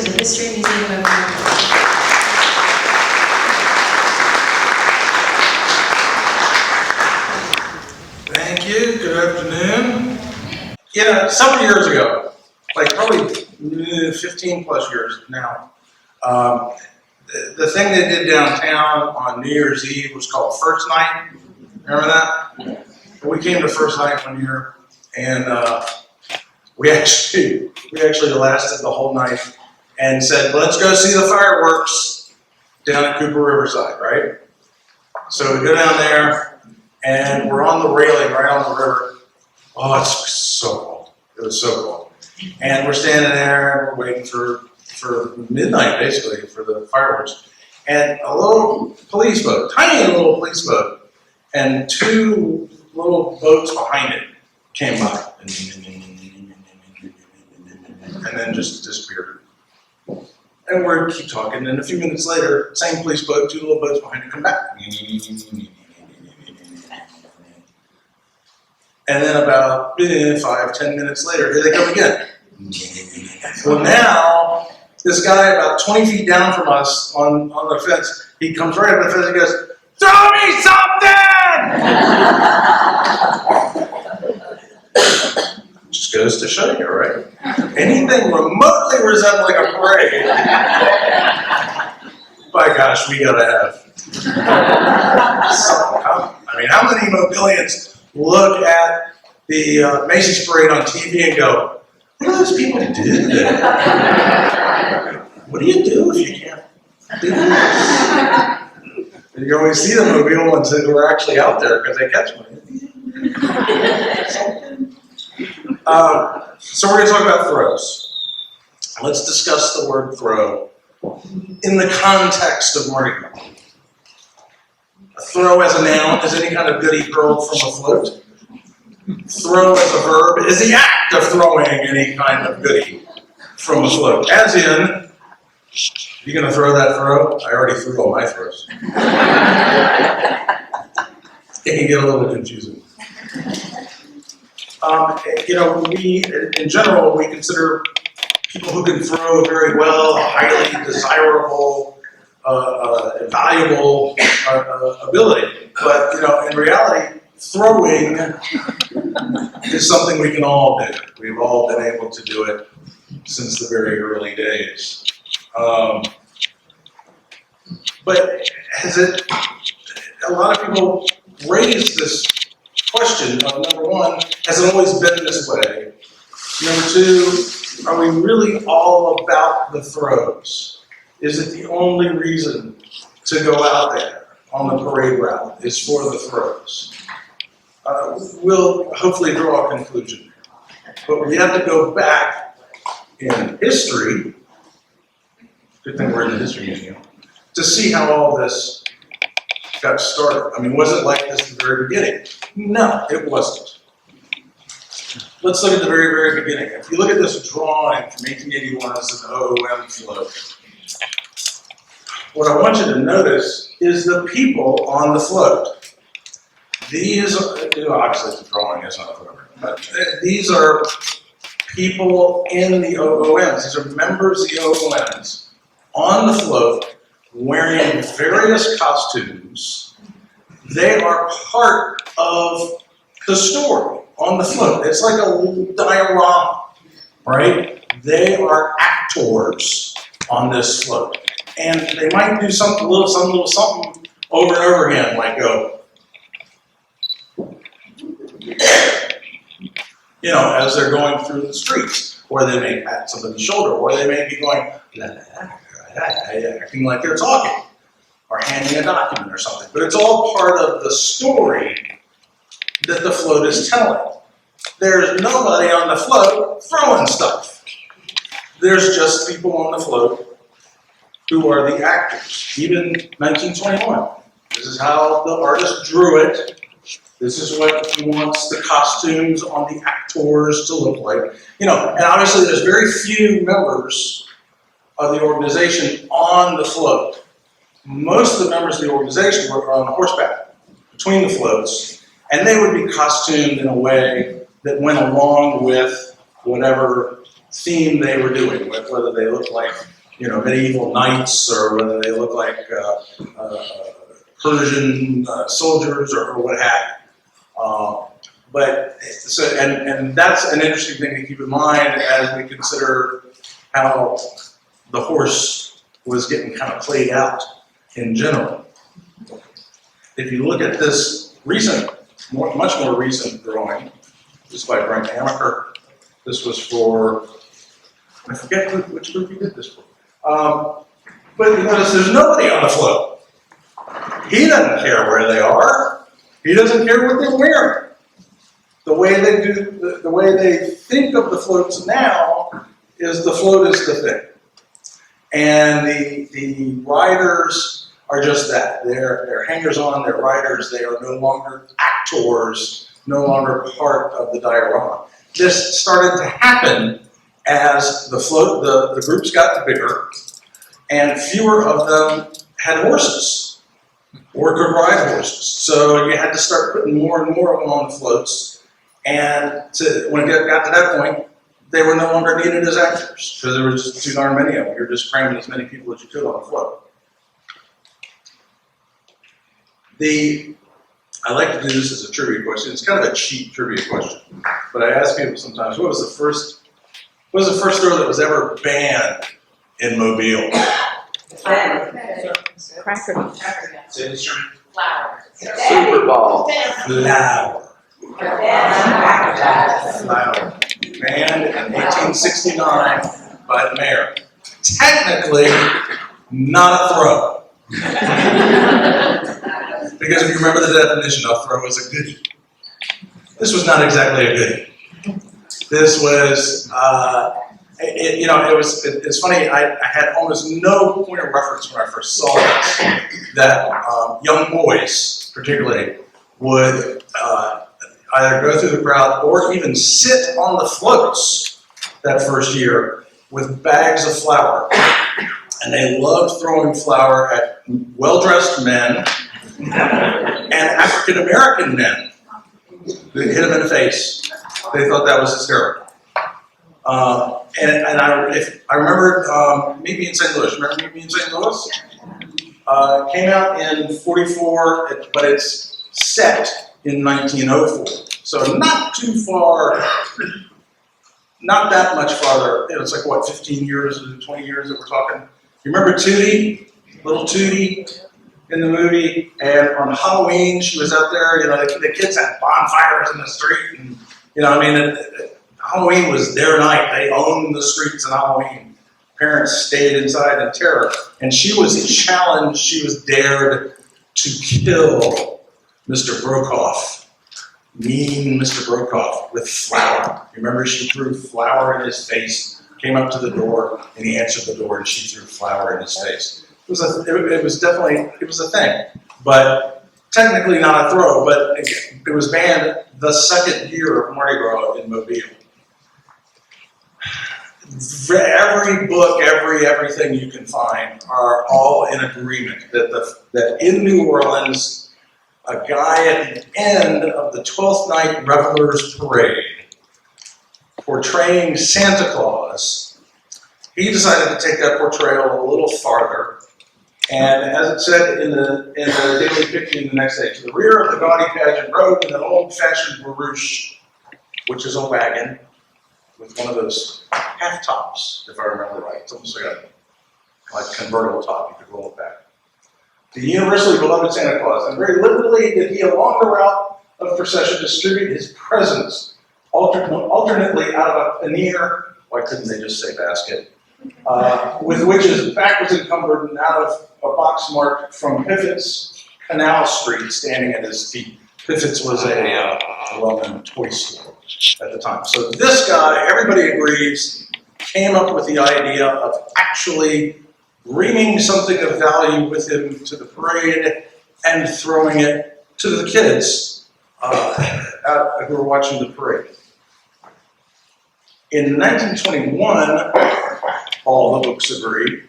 to the History Museum of Mardi Gras. Thank you. Good afternoon. Several years ago, like probably 15 plus years now, the thing they did downtown on New Year's Eve was called First Night. Remember that? We came to First Night one year, and we actually lasted the whole night and said, let's go see the fireworks down at Cooper Riverside, right? So we go down there, and we're on the railing right on the river. Oh, it's so cold. It was so cold. And we're standing there, and we're waiting for midnight, basically, for the fireworks. And a little police boat, tiny little police boat, and two little boats behind it came by. And then just disappeared. And we keep talking, and a few minutes later, same police boat, two little boats behind it come back. And then about 5-10 minutes later, here they come again. Well, now, this guy about 20 feet down from us on the fence, he comes right up the fence and goes, "Throw me something!" Just goes to show you, right? Anything remotely resembling a parade, by gosh, we gotta have something. I mean, how many Mobilians look at the Macy's parade on TV and go, what do those people do there? What do you do if you can't do this? And you always see the Mobile ones that were actually out there because they catch one. So we're going to talk about throws. Let's discuss the word throw in the context of Mardi Gras. A throw as a noun is any kind of goodie hurled from a float. Throw as a verb is the act of throwing any kind of goodie from a float. As in, you going to throw that throw? I already threw all my throws. It can get a little confusing. We, in general, we consider people who can throw very well a highly desirable, valuable ability. But, in reality, throwing is something we can all do. We've all been able to do it since the very early days. But a lot of people raise this question of, number one, has it always been this way? Number two, are we really all about the throws? Is it the only reason to go out there on the parade route is for the throws? We'll hopefully draw a conclusion. But we have to go back in history, good thing we're in the History Museum, to see how all this got started. I mean, was it like this at the very beginning? No, it wasn't. Let's look at the very, very beginning. If you look at this drawing from 1881, this is an OOM float. What I want you to notice is the people on the float. These are, obviously it's a drawing, it's not a photo, but these are people in the OOMs. These are members of the OOMs on the float wearing various costumes. They are part of the story on the float. It's like a little diorama, right? They are actors on this float. And they might do something, little something over and over again, like go, as they're going through the streets, or they may pat somebody's shoulder, or they may be going, acting like they're talking, or handing a document or something. But it's all part of the story that the float is telling. There's nobody on the float throwing stuff. There's just people on the float who are the actors. Even 1921. This is how the artist drew it. This is what he wants the costumes on the actors to look like. And obviously there's very few members of the organization on the float. Most of the members of the organization were on horseback between the floats, and they would be costumed in a way that went along with whatever theme they were doing, whether they looked like, you know, medieval knights or whether they looked like Persian soldiers or what have you. And that's an interesting thing to keep in mind as we consider how the horse was getting kind of played out in general. If you look at this recent, much more recent drawing, this is by Brent Amaker. This was for, I forget which group he did this for. But you notice there's nobody on the float. He doesn't care where they are. He doesn't care what they're wearing. The way they do, the way they think of the floats now is the float is the thing. And the riders are just that. They're hangers-on, they're riders, they are no longer actors, no longer part of the diorama. This started to happen as the groups got bigger and fewer of them had horses or could ride horses. So you had to start putting more and more of them on the floats. And when it got to that point, they were no longer needed as actors because there were just too darn many of them. You're just cramming as many people as you could on the float. I like to do this as a trivia question. It's kind of a cheap trivia question, but I ask people sometimes, what was the first store that was ever banned in Mobile? Cracker. Flower. Super Bowl. Flower. Flower. Banned in 1869 by the mayor. Technically, not a throw. Because if you remember the definition, a throw is a goodie. This was not exactly a goodie. This was, it's funny, I had almost no point of reference when I first saw this, that young boys, particularly, would either go through the crowd or even sit on the floats that first year with bags of flour. And they loved throwing flour at well-dressed men and African-American men. They hit them in the face. They thought that was hysterical. I remember Meet Me in St. Louis. Remember Meet Me in St. Louis? Came out in '44, but it's set in 1904. So not too far, not that much farther. It's like, what, 15 years, 20 years that we're talking? You remember Tootie? Little Tootie in the movie? And on Halloween, she was out there, the kids had bonfires in the street. And, Halloween was their night. They owned the streets on Halloween. Parents stayed inside in terror. And she was challenged, she was dared to kill Mr. Brokaw. Mean Mr. Brokaw with flour. You remember she threw flour in his face, came up to the door, and he answered the door, and she threw flour in his face. It was a thing. But technically not a throw, but it was banned the second year of Mardi Gras in Mobile. Every book, everything you can find are all in agreement that in New Orleans, a guy at the end of the 12th Night Revelers Parade, portraying Santa Claus, he decided to take that portrayal a little farther. And as it said in the Daily Picayune the next day, to the rear of the gaudy pageant rode an old-fashioned barouche, which is a wagon with one of those half tops, if I remember right. It's almost like a convertible top. You could roll it back. The universally beloved Santa Claus, and very liberally did he along the route of procession distribute his presents, alternately out of a pannier, why couldn't they just say basket, with which his back was encumbered and out of a box marked from Piffitt's Canal Street standing at his feet. Piffitt's was a well-known toy store at the time. So this guy, everybody agrees, came up with the idea of actually bringing something of value with him to the parade and throwing it to the kids who were watching the parade. In 1921, all the books agree,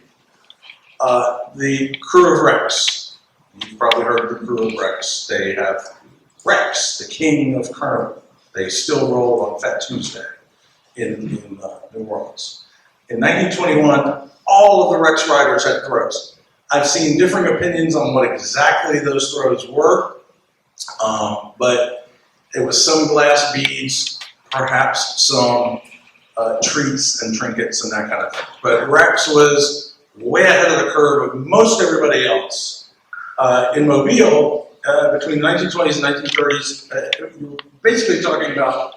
the crew of Rex. You've probably heard of the crew of Rex. They have Rex, the king of Carnival. They still roll on Fat Tuesday. in New Orleans. In 1921, all of the Rex riders had throws. I've seen differing opinions on what exactly those throws were, but it was some glass beads, perhaps some treats and trinkets and that kind of thing. But Rex was way ahead of the curve of most everybody else. In Mobile, between the 1920s and 1930s, you were basically talking about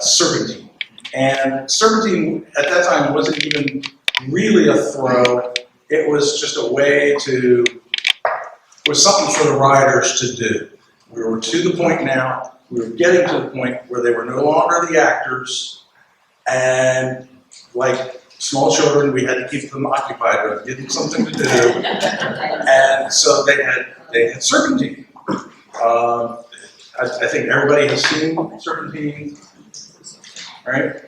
serpentine. And serpentine at that time wasn't even really a throw. It was just a way to, it was something for the riders to do. We were to the point now, we were getting to the point where they were no longer the actors, and like small children, we had to keep them occupied with, give them something to do, and so they had serpentine. I think everybody has seen serpentine, right?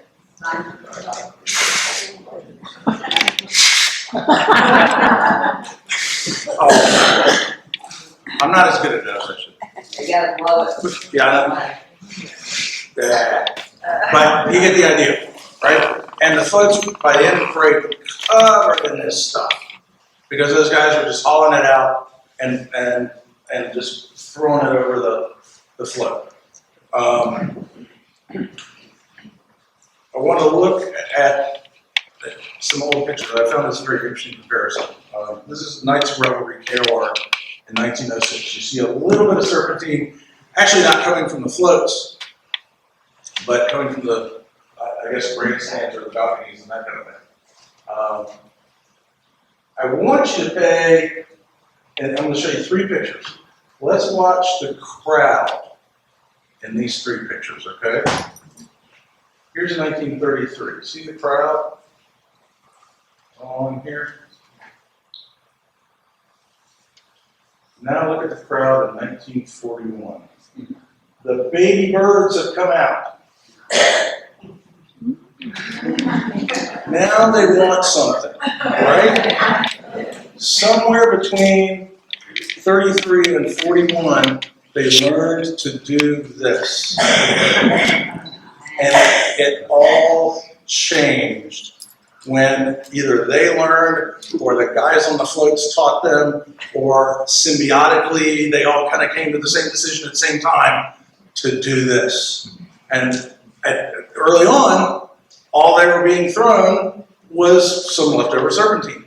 Oh, I'm not as good at that as I should. You gotta blow it. Yeah, but you get the idea, right? And the floats by the end of the parade were covered in this stuff because those guys were just hauling it out and just throwing it over the float. I want to look at some old pictures. I found this very interesting comparison. This is Knights of Revelry KOR in 1906. You see a little bit of serpentine, actually not coming from the floats, but coming from the, I guess, grandstands or the balconies and that kind of thing. I want you to pay, and I'm going to show you three pictures. Let's watch the crowd in these three pictures, okay? Here's 1933. See the crowd? All in here. Now look at the crowd in 1941. The baby birds have come out. Now they want something, right? Somewhere between 33 and 41, they learned to do this. And it all changed when either they learned or the guys on the floats taught them, or symbiotically they all kind of came to the same decision at the same time to do this. And early on, all they were being thrown was some leftover serpentine.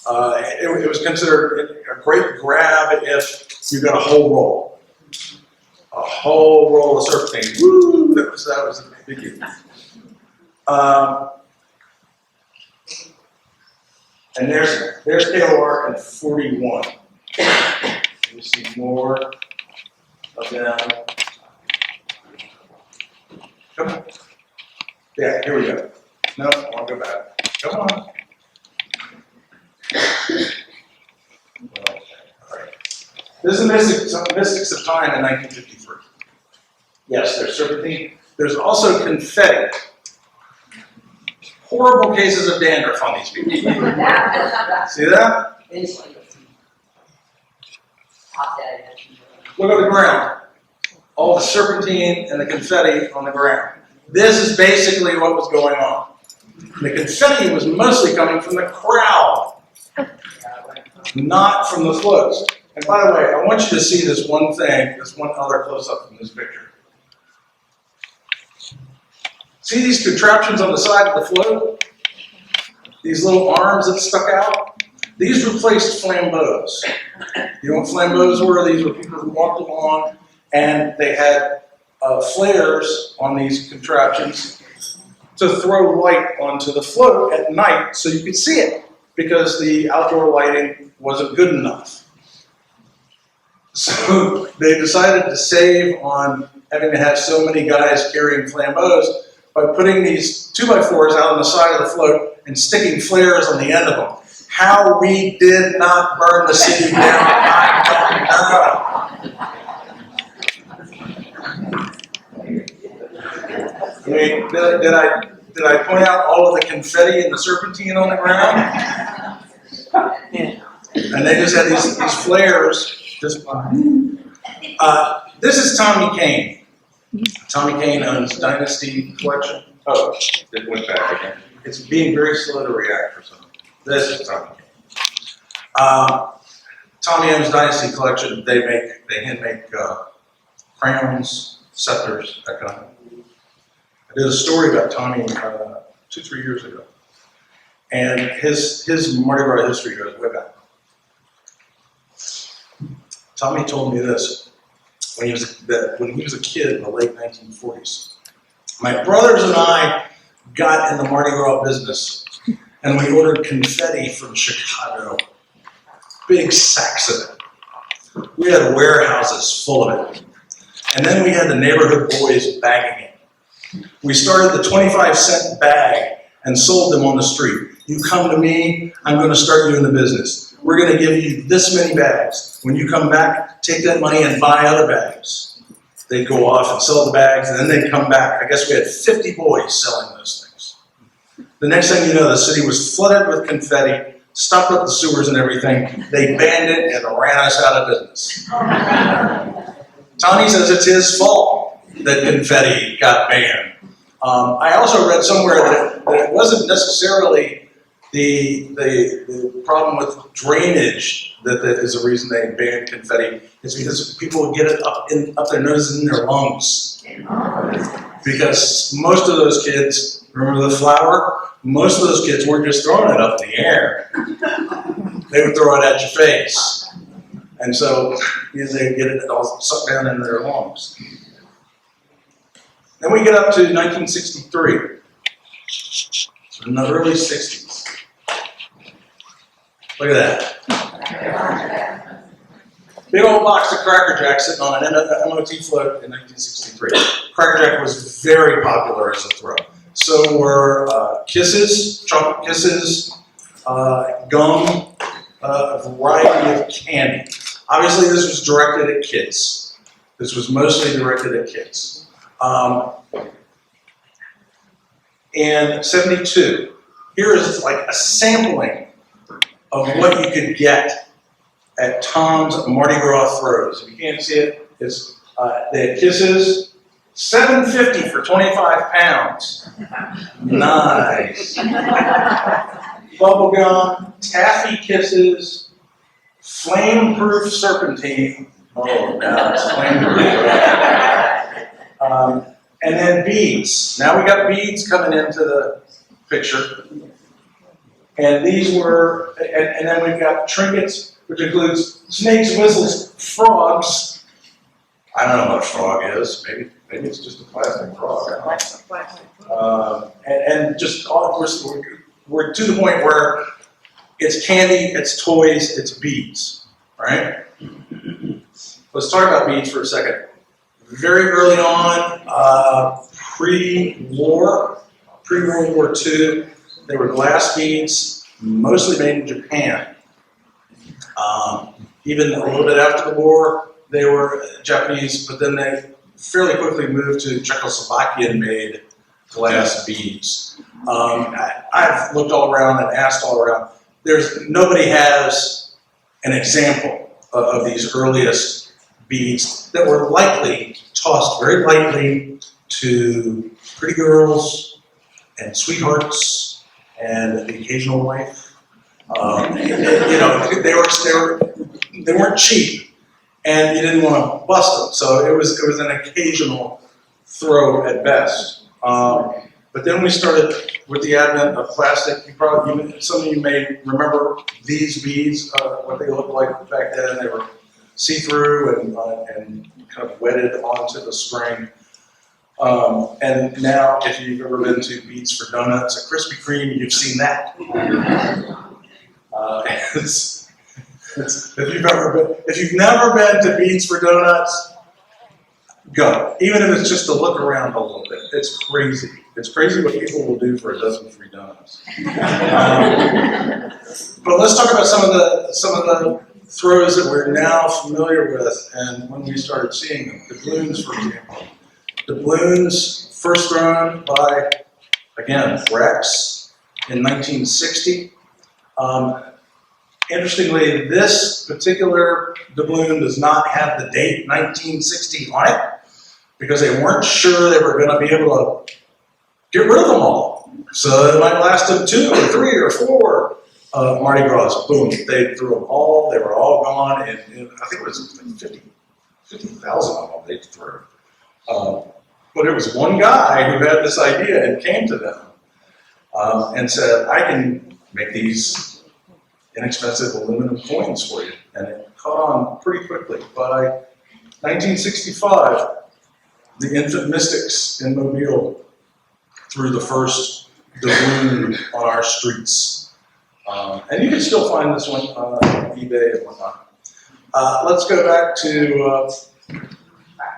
It was considered a great grab if you got a whole roll. A whole roll of serpentine. Woo! That was a big deal. And there's KOR in 41. You see more of them. Come on. Yeah, here we go. No, I want to go back. Come on. Well, all right. This is Mystics of Time in 1953. Yes, there's serpentine. There's also confetti. Horrible cases of dandruff on these people. See that? Look at the ground. All the serpentine and the confetti on the ground. This is basically what was going on. The confetti was mostly coming from the crowd, not from the floats. And by the way, I want you to see this one thing, this one other close-up from this picture. See these contraptions on the side of the float? These little arms that stuck out? These replaced flambeaux. You know what flambeaux were? These were people who walked along and they had flares on these contraptions to throw light onto the float at night so you could see it, because the outdoor lighting wasn't good enough. So they decided to save on having to have so many guys carrying flambeaux by putting these 2x4s out on the side of the float and sticking flares on the end of them. How we did not burn the city down, I don't know. I mean, did I point out all of the confetti and the serpentine on the ground? And they just had these flares. This is Tommy Kane. Tommy Kane owns Dynasty Collection, Oh, it went back again. It's being very slow to react for something. This is Tommy. Tommy M's Dynasty Collection, they hand make crayons, scepters, that kind of thing. I did a story about Tommy 2-3 years ago. And his Mardi Gras history goes way back. Tommy told me this when he was a kid in the late 1940s. My brothers and I got in the Mardi Gras business, and we ordered confetti from Chicago. Big sacks of it. We had warehouses full of it. And then we had the neighborhood boys bagging it. We started the 25-cent bag and sold them on the street. You come to me, I'm going to start you in the business. We're going to give you this many bags. When you come back, take that money and buy other bags. They'd go off and sell the bags, and then they'd come back. I guess we had 50 boys selling those things. The next thing you know, the city was flooded with confetti, stopped up the sewers and everything. They banned it and ran us out of business. Tommy says it's his fault that confetti got banned. I also read somewhere that it wasn't necessarily the problem with drainage that is the reason they banned confetti. It's because people would get it up their noses and their lungs. Because most of those kids, remember the flour? Most of those kids weren't just throwing it up in the air. They would throw it at your face. And so they get it all sucked down into their lungs. Then we get up to 1963. So in the early 60s. Look at that. Big old box of Cracker Jack sitting on an MOT float in 1963. Cracker Jack was very popular as a throw. So were Kisses, chocolate Kisses, gum, a variety of candy. Obviously, this was directed at kids. This was mostly directed at kids. In 72, here is like a sampling of what you could get at Tom's Mardi Gras throws. If you can't see it, it's they had Kisses, $7.50 for 25 pounds. Nice. Bubblegum, taffy Kisses, flame-proof serpentine. Oh, now it's flame-proof. And then beads. Now we got beads coming into the picture. And these were, and then we've got trinkets, which includes snakes, whistles, frogs. I don't know what a frog is. Maybe it's just a plastic frog. I don't know. And just all we're to the point where it's candy, it's toys, it's beads, right? Let's talk about beads for a second. Very early on, pre-World War II, they were glass beads, mostly made in Japan. Even a little bit after the war, they were Japanese, but then they fairly quickly moved to Czechoslovakian-made glass beads. I've looked all around and asked all around. Nobody has an example of these earliest beads that were likely tossed very lightly to pretty girls and sweethearts and the occasional wife. They weren't cheap, and you didn't want to bust them. So it was an occasional throw at best. But then we started with the advent of plastic. Some of you may remember these beads, what they looked like back then. They were see-through and kind of wedded onto the string. And now, if you've ever been to Beads for Donuts at Krispy Kreme, you've seen that. If you've never been to Beads for Donuts, go. Even if it's just to look around a little bit. It's crazy. It's crazy what people will do for a dozen free donuts. But let's talk about some of the throws that we're now familiar with and when we started seeing them. Doubloons, for example. Doubloons, first thrown by, again, Rex in 1960. Interestingly, this particular doubloon does not have the date 1960 on it because they weren't sure they were going to be able to get rid of them all. So it might last them 2 or 3 or 4 Mardi Gras. Boom, they threw them all, they were all gone, and I think it was like 50,000 of them they threw. But there was one guy who had this idea and came to them and said, I can make these inexpensive aluminum coins for you. And it caught on pretty quickly. By 1965, the infant mystics in Mobile threw the first doubloon on our streets. And you can still find this one on eBay and whatnot. Let's go back to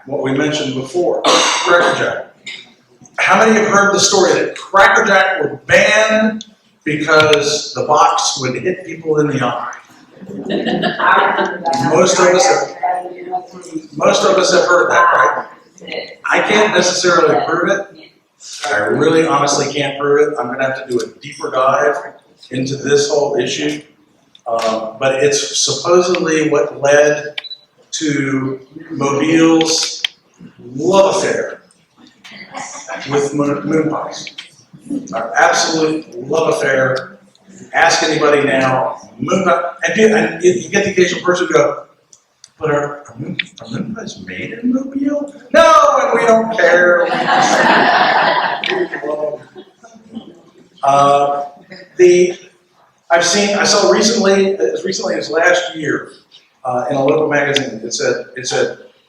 what we mentioned before, Cracker Jack. How many have heard the story that Cracker Jack were banned because the box would hit people in the eye? Most of us have heard that, right? I can't necessarily prove it. I really honestly can't prove it. I'm going to have to do a deeper dive into this whole issue. But it's supposedly what led to Mobile's love affair with moon pies. Our absolute love affair. Ask anybody now, moon pie, and you get the occasional person who go, but are moon pies made in Mobile? No, and we don't care. I saw recently, as recently as last year, in a local magazine, it said,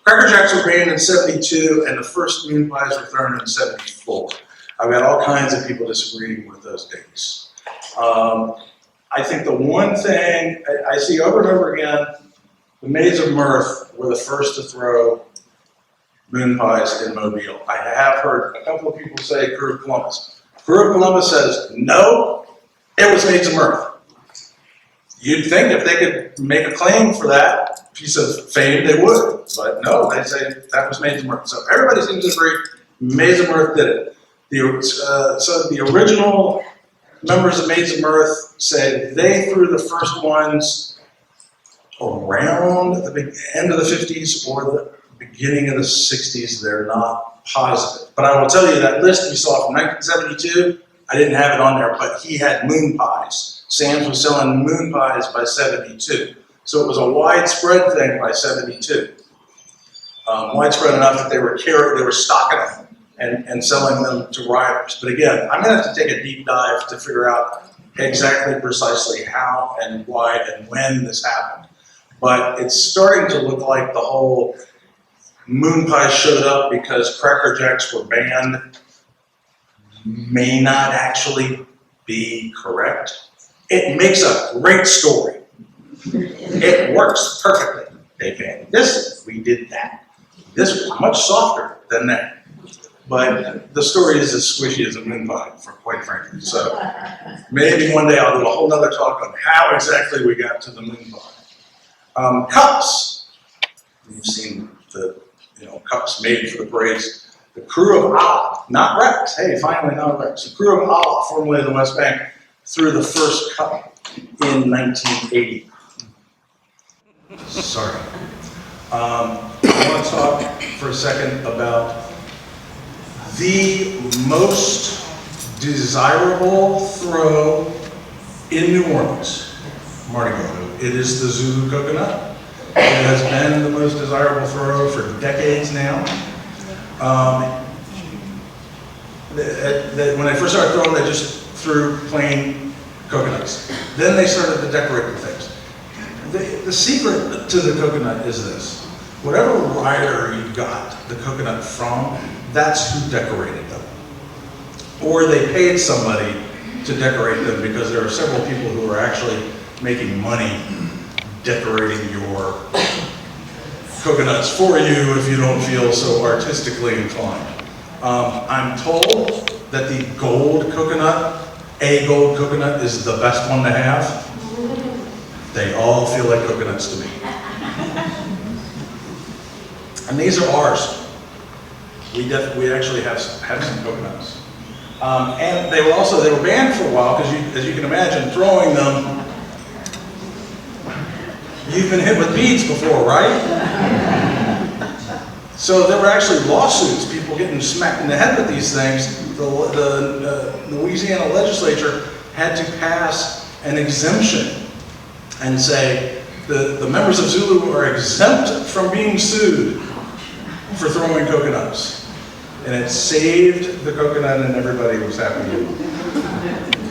Cracker Jacks were banned in 72 and the first moon pies were thrown in 74. I've got all kinds of people disagreeing with those dates. I think the one thing I see over and over again, the Maids of Mirth were the first to throw moon pies in Mobile. I have heard a couple of people say Crew of Columbus. Crew of Columbus says, no, it was Maids of Mirth. You'd think if they could make a claim for that piece of fame, they would. But no, they say that was Maids of Mirth. So everybody seems to agree Maids of Mirth did it. So the original members of Maids of Mirth say they threw the first ones around the end of the 50s or the beginning of the 60s. They're not positive. But I will tell you that list we saw from 1972, I didn't have it on there, but he had moon pies. Sam's was selling moon pies by 72. So it was a widespread thing by 72. Widespread enough that they were stocking them and selling them to rioters. But again, I'm going to have to take a deep dive to figure out exactly precisely how and why and when this happened. But it's starting to look like the whole moon pie showed up because Cracker Jacks were banned may not actually be correct. It makes a great story. It works perfectly. They banned this, we did that. This was much softer than that. But the story is as squishy as a moon pie, quite frankly. So maybe one day I'll do a whole nother talk on how exactly we got to the moon pie. Cups. You've seen the cups made for the parades. The Crew of Allah, not Rex. Hey, finally not Rex. The Crew of Allah, formerly of the West Bank, threw the first cup in 1980. Sorry. I want to talk for a second about the most desirable throw in New Orleans, Mardi Gras. It is the Zulu coconut. It has been the most desirable throw for decades now. When they first started throwing, they just threw plain coconuts. Then they started to decorate with things. The secret to the coconut is this. Whatever rider you got the coconut from, that's who decorated them. Or they paid somebody to decorate them because there are several people who are actually making money decorating your coconuts for you if you don't feel so artistically inclined. I'm told that the gold coconut, a gold coconut, is the best one to have. They all feel like coconuts to me. And these are ours. We actually have some coconuts. And they were banned for a while because, as you can imagine, throwing them, you've been hit with beads before, right? So there were actually lawsuits, people getting smacked in the head with these things the Louisiana legislature had to pass an exemption and say the members of Zulu are exempt from being sued for throwing coconuts. And it saved the coconut and everybody was happy and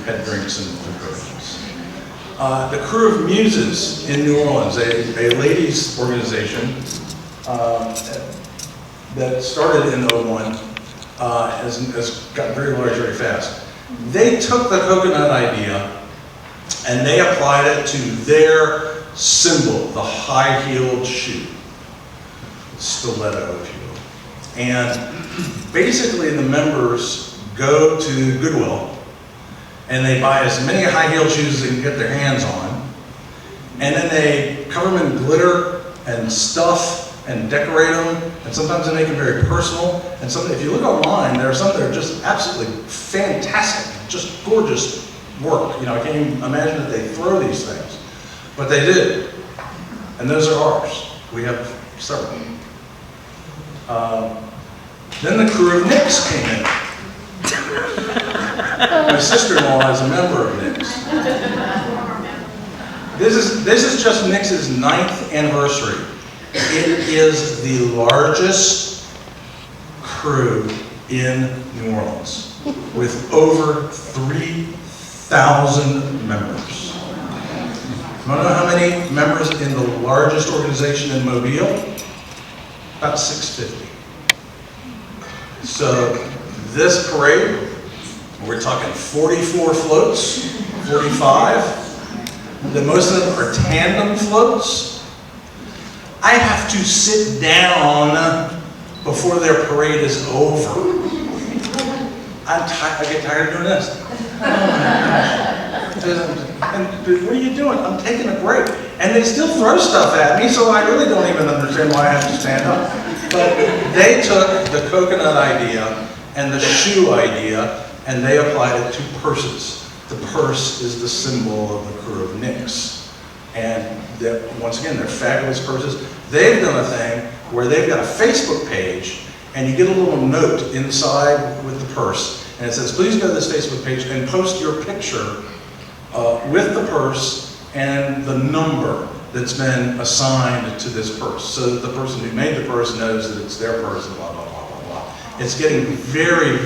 had drinks and took coconuts. The Crew of Muses in New Orleans, a ladies organization that started in '01, has gotten very large very fast. They took the coconut idea and they applied it to their symbol, the high-heeled shoe, stiletto, if you will. And basically the members go to Goodwill and they buy as many high-heeled shoes as they can get their hands on, and then they cover them in glitter and stuff and decorate them, and sometimes they make them very personal. And some, if you look online, there are some that are just absolutely fantastic, just gorgeous work. You know, I can't even imagine that they throw these things, but they did, and those are ours. We have several. Then the Crew of Nicks came in. My sister-in-law is a member of Nicks. This is just Nicks' 9th anniversary. It is the largest crew in New Orleans with over 3,000 members. You want to know how many members in the largest organization in Mobile? About 650. So this parade, we're talking 44 floats, 45. Most of them are tandem floats. I have to sit down before their parade is over. I get tired of doing this. And what are you doing? I'm taking a break. And they still throw stuff at me, so I really don't even understand why I have to stand up. But they took the coconut idea and the shoe idea and they applied it to purses. The purse is the symbol of the Crew of Nicks. And once again, they're fabulous purses. They've done a thing where they've got a Facebook page and you get a little note inside with the purse. And it says, please go to this Facebook page and post your picture with the purse and the number that's been assigned to this purse. So that the person who made the purse knows that it's their purse and blah, blah, blah, blah, blah. It's getting very,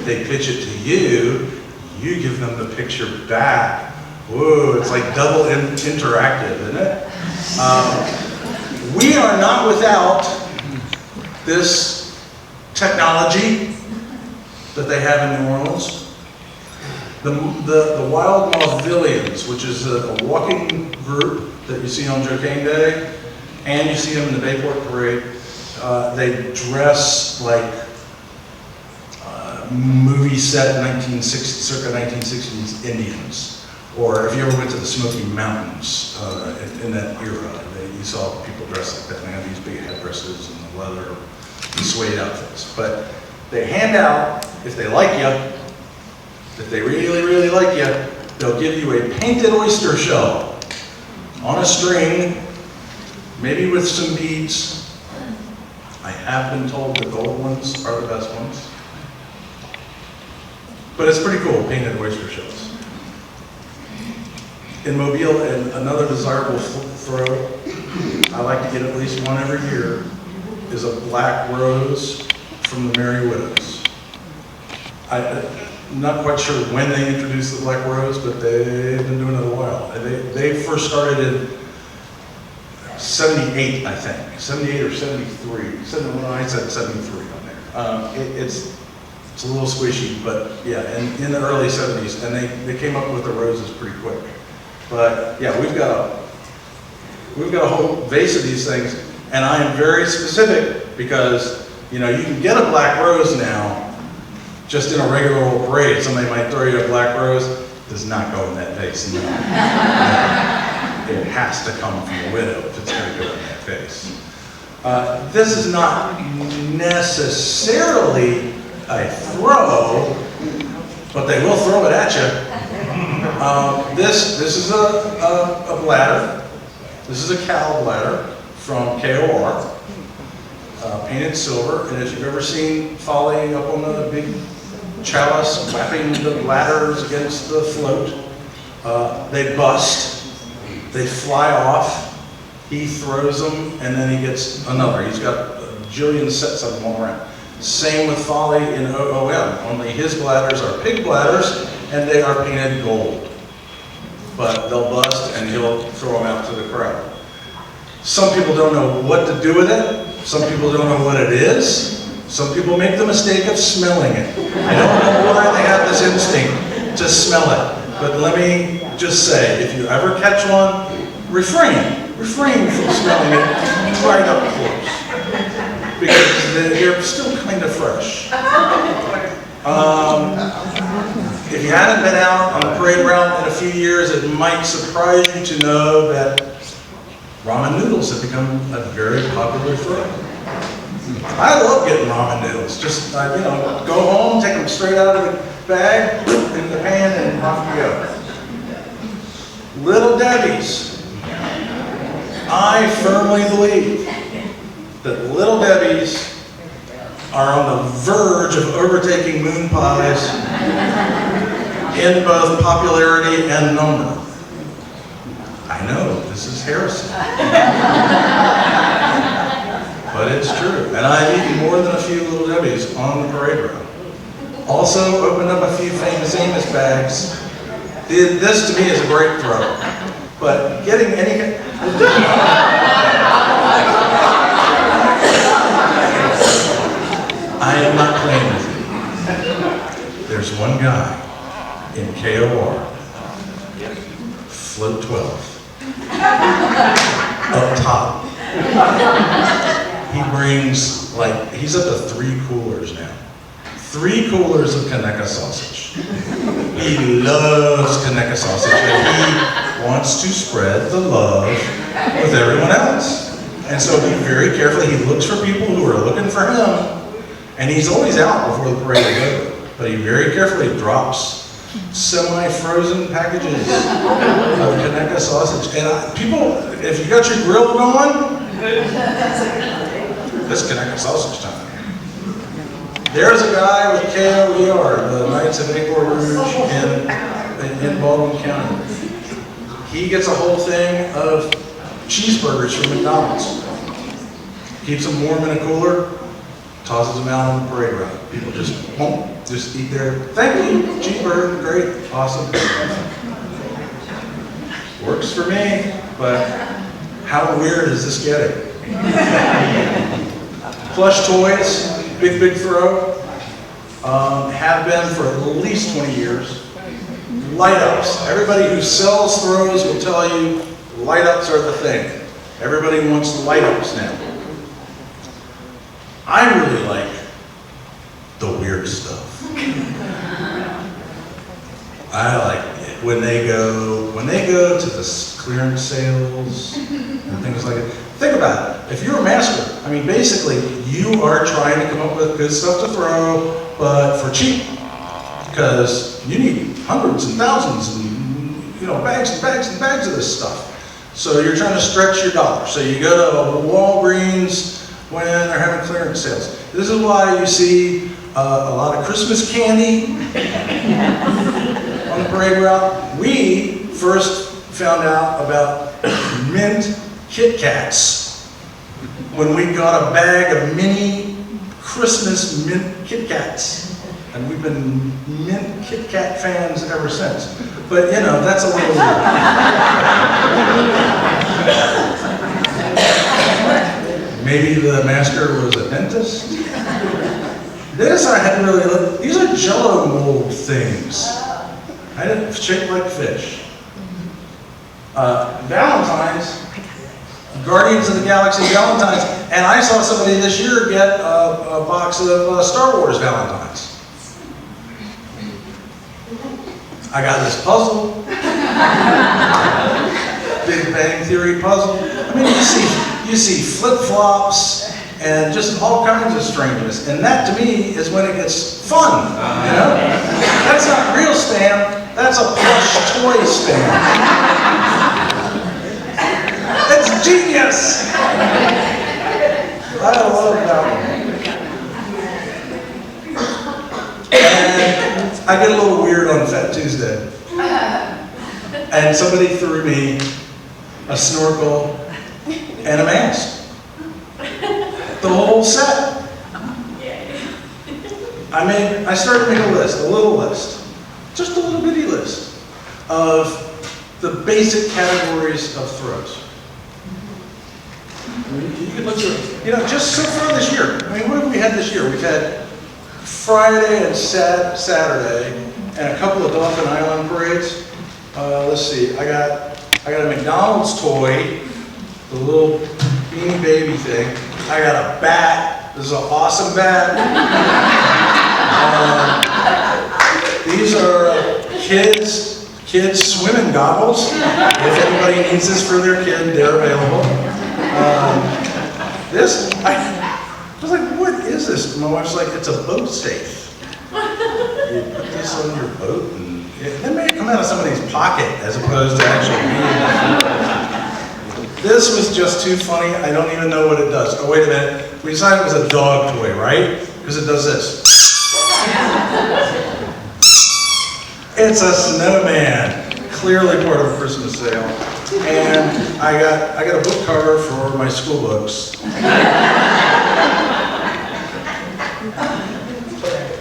they pitch it to you, you give them the picture back. Whoa, it's like double interactive, isn't it? We are not without this technology that they have in New Orleans. The Wild Mauvillians, which is a walking group that you see on Joynt Day, and you see them in the Bayport Parade. They dress like movie set circa 1960s Indians. Or if you ever went to the Smoky Mountains in that era, you saw people dressed like that. They have these big headdresses and the leather and suede outfits. But they hand out, if they like you, if they really, really like you, they'll give you a painted oyster shell on a string, maybe with some beads. I have been told the gold ones are the best ones. But it's pretty cool, painted oyster shells. In Mobile, and another desirable throw, I like to get at least one every year, is a black rose from the Merry Widows. I'm not quite sure when they introduced the black rose, but they've been doing it a while. They first started in 78, I think. 78 or 73. I said 73 on there. It's a little squishy, but yeah, in the early 70s, and they came up with the roses pretty quick. But yeah, we've got a whole vase of these things, and I am very specific because you can get a black rose now just in a regular old parade. Somebody might throw you a black rose, does not go in that vase. No. It has to come from a widow if it's going to go in that vase. This is not necessarily a throw, but they will throw it at you. This is a bladder. This is a cow bladder from KOR, painted silver. And if you've ever seen Folly up on the big chalice, whapping the bladders against the float. They bust, they fly off, he throws them, and then he gets another. He's got a jillion sets of them all around. Same with Folly in OOM, only his bladders are pig bladders, and they are painted gold. But they'll bust, and he'll throw them out to the crowd. Some people don't know what to do with it. Some people don't know what it is. Some people make the mistake of smelling it. I don't know why they have this instinct to smell it. But let me just say, if you ever catch one, refrain from smelling it right up close. Because they're still kind of fresh. If you hadn't been out on the parade route in a few years, it might surprise you to know that ramen noodles have become a very popular throw. I love getting ramen noodles. Just, go home, take them straight out of the bag, in the pan, and off you go. Little Debbie's. I firmly believe that Little Debbie's are on the verge of overtaking moon pies in both popularity and number. I know, this is heresy. But it's true. And I've eaten more than a few Little Debbie's on the parade route. Also opened up a few Famous Amos bags. This to me is a great throw. But getting any... I am not playing with you. There's one guy in KOR, float 12, up top. He brings, he's up to 3 coolers now. 3 coolers of Kaneka sausage. He loves Kaneka sausage, and he wants to spread the love with everyone else. And so be very careful. He looks for people who are looking for him, and he's always out before the parade is over. But he very carefully drops semi-frozen packages of Kaneka sausage. And people, if you got your grill going, this Kaneka sausage time. There's a guy with KOER, the Knights of Newport Rouge in Baldwin County. He gets a whole thing of cheeseburgers from McDonald's. Keeps them warm in a cooler, tosses them out on the parade route. People just eat there. Thank you, cheeseburger, great, awesome. Works for me, but how weird is this getting? Plush toys. Big throw, have been for at least 20 years. Light-ups. Everybody who sells throws will tell you light-ups are the thing. Everybody wants light-ups now. I really like the weird stuff. I like it when they go to the clearance sales and things like that. Think about it. If you're a masker, basically, you are trying to come up with good stuff to throw, but for cheap. Because you need hundreds and thousands and, bags and bags and bags of this stuff. So you're trying to stretch your dollar. So you go to Walgreens when they're having clearance sales. This is why you see a lot of Christmas candy on the parade route. We first found out about mint Kit Kats when we got a bag of mini Christmas mint Kit Kats. And we've been mint Kit Kat fans ever since. But that's a little weird. Maybe the master was a dentist? This I hadn't really looked. These are Jell-O mold things. I didn't shape like fish. Valentine's. Guardians of the Galaxy Valentine's, and I saw somebody this year get a box of Star Wars Valentines. I got this puzzle, Big Bang Theory puzzle. You see flip-flops and just all kinds of strangeness, and that to me is when it gets fun. That's not real stamp. That's a plush toy stamp. It's genius! I love that one. And get a little weird on Fat Tuesday. And somebody threw me a snorkel and a mask. The whole set. I started to make a list, a little list, just a little bitty list of the basic categories of throws. You can look through, just so far this year. What have we had this year? We've had Friday and Saturday, and a couple of Dolphin Island parades. Let's see. I got a McDonald's toy, the little Beanie Baby thing. I got a bat. This is an awesome bat. These are kids swimming goggles. If anybody needs this for their kid, they're available. I was like, what is this? My wife's like, it's a boat safe. You put this on your boat, and it may come out of somebody's pocket as opposed to actually being. This was just too funny. I don't even know what it does. Oh, wait a minute. We decided it was a dog toy, right? Because it does this. It's a snowman. Clearly part of a Christmas sale. And I got a book cover for my school books.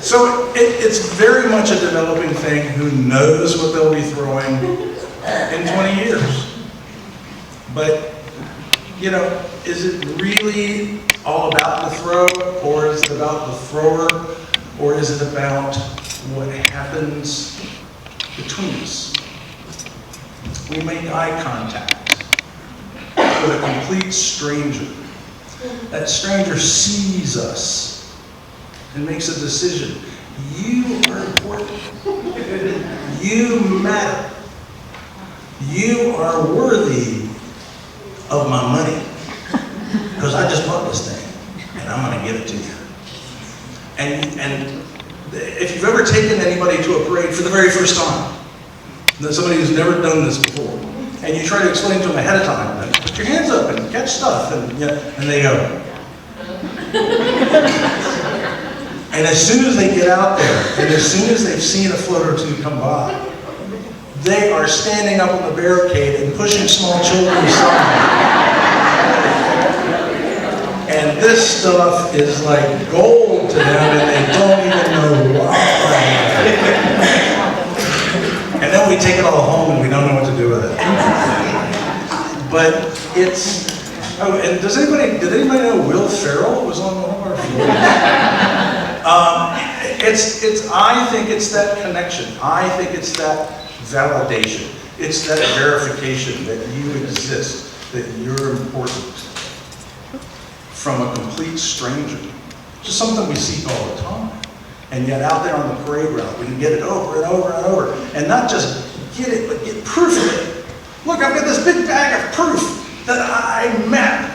So it's very much a developing thing. Who knows what they'll be throwing in 20 years? But, is it really all about the throw, or is it about the thrower, or is it about what happens between us? We make eye contact with a complete stranger. That stranger sees us and makes a decision. You are important. You matter. You are worthy of my money, because I just bought this thing and I'm going to give it to you. And if you've ever taken anybody to a parade for the very first time, somebody who's never done this before, and you try to explain to them ahead of time, put your hands up and catch stuff, and they go. And as soon as they get out there, and as soon as they've seen a float or two come by, they are standing up on the barricade and pushing small children aside. And this stuff is like gold to them, and they don't even know why. And then we take it all home and we don't know what to do with it. But it's, and did anybody know Will Ferrell was on one of our floors? I think it's that connection. I think it's that validation. It's that verification that you exist, that you're important, from a complete stranger. Just something we seek all the time. And yet out there on the parade route, we can get it over and over and over. And not just get it, but get proof of it. Look, I've got this big bag of proof that I met